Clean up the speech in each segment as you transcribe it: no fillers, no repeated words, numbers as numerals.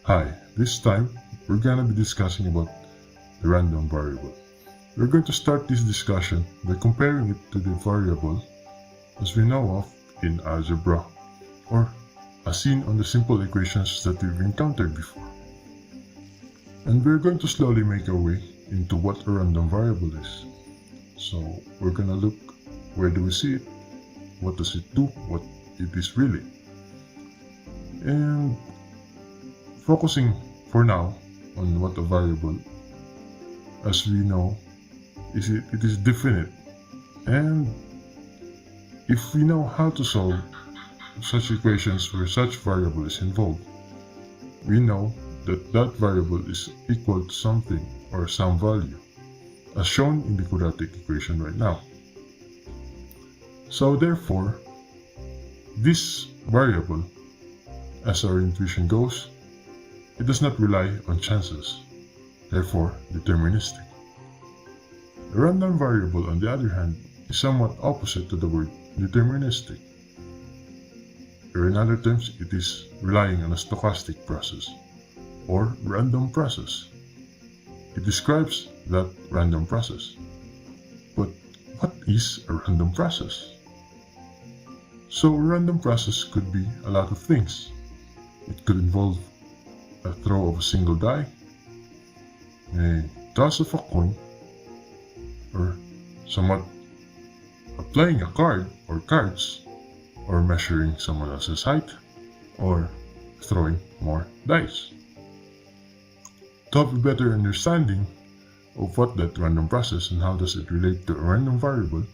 Hi, this time we're gonna be discussing about the random variable. We're going to start this discussion by comparing it to the variable as we know of in algebra, or as seen on the simple equations that we've encountered before. And we're going to slowly make our way into what a random variable is. So we're gonna look, where do we see it, what does it do, what it is really. And focusing for now on what a variable, as we know, it is definite, and if we know how to solve such equations where such variable is involved, we know that that variable is equal to something or some value, as shown in the quadratic equation right now. So therefore, this variable, as our intuition goes, it does not rely on chances, therefore deterministic. A random variable, on the other hand, is somewhat opposite to the word deterministic. Or in other terms, it is relying on a stochastic process, or random process. It describes that random process. But what is a random process? So a random process could be a lot of things. It could involve a throw of a single die, a toss of a coin, or somewhat playing a card or cards, or measuring someone else's height, or throwing more dice. To have a better understanding of what that random process and how does it relate to a random variable,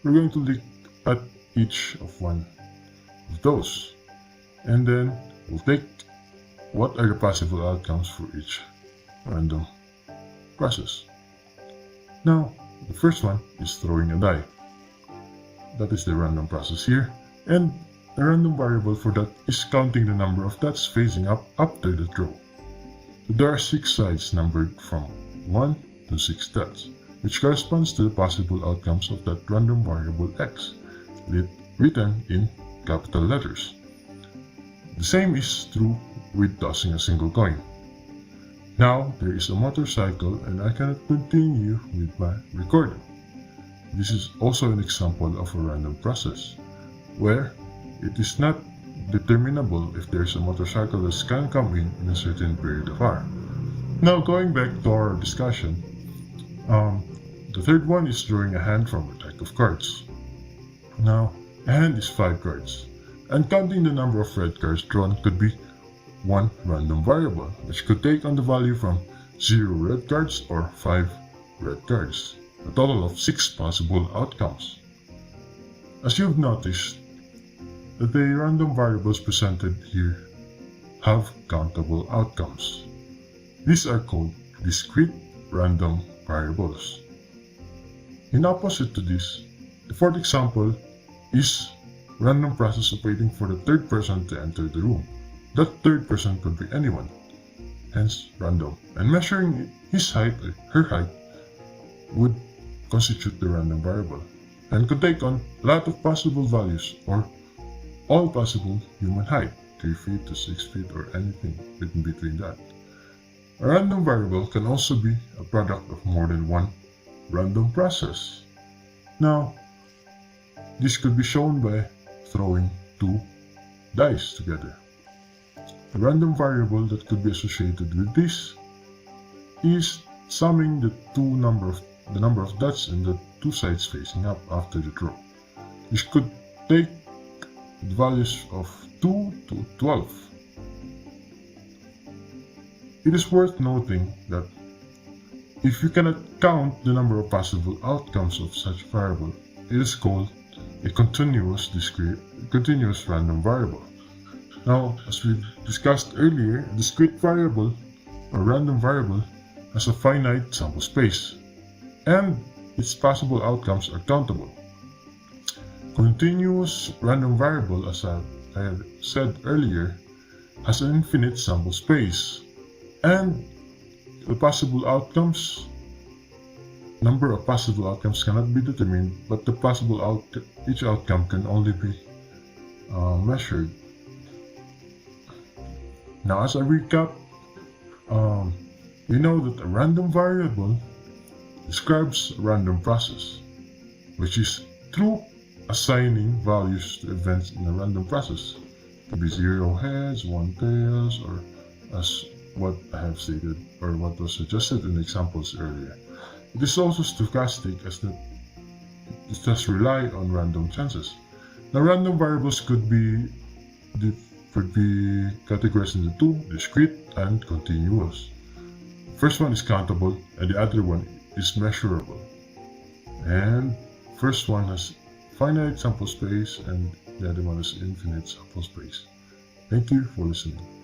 we're going to look at each of one of those, and then we'll take what are the possible outcomes for each random process. Now, the first one is throwing a die. That is the random process here, and the random variable for that is counting the number of dots facing up after the throw. So there are 6 sides numbered from 1 to 6 dots, which corresponds to the possible outcomes of that random variable x, written in capital letters. The same is true with tossing a single coin. Now there is a motorcycle and I cannot continue with my recording. This is also an example of a random process, where it is not determinable if there is a motorcycle that can come in a certain period of time. Now going back to our discussion, the third one is drawing a hand from a deck of cards. Now a hand is 5 cards, and counting the number of red cards drawn could be one random variable, which could take on the value from 0 red cards or 5 red cards, a total of 6 possible outcomes. As you've noticed, that the random variables presented here have countable outcomes. These are called discrete random variables. In opposite to this, the fourth example is random process of waiting for the third person to enter the room. That third person could be anyone, hence random, and measuring his height or her height would constitute the random variable, and could take on a lot of possible values or all possible human height, 3 feet to 6 feet or anything in between that. A random variable can also be a product of more than one random process. Now, this could be shown by throwing 2 dice together. The random variable that could be associated with this is summing the number of dots in the 2 sides facing up after the throw. This could take the values of 2 to 12. It is worth noting that if you cannot count the number of possible outcomes of such variable, it is called a continuous random variable. Now, as we discussed earlier, a discrete variable or random variable has a finite sample space, and its possible outcomes are countable. Continuous random variable, as I had said earlier, has an infinite sample space, and the number of possible outcomes cannot be determined, but each outcome can only be measured. Now, as a recap, Um, we know that a random variable describes a random process, which is through assigning values to events in a random process. It could be 0 heads, 1 tails, or as what I have stated, or what was suggested in the examples earlier. It is also stochastic as that it does rely on random chances. Now, random variables could be categorized into two: discrete and continuous. First one is countable and the other one is measurable. And first one has finite sample space and the other one has infinite sample space. Thank you for listening.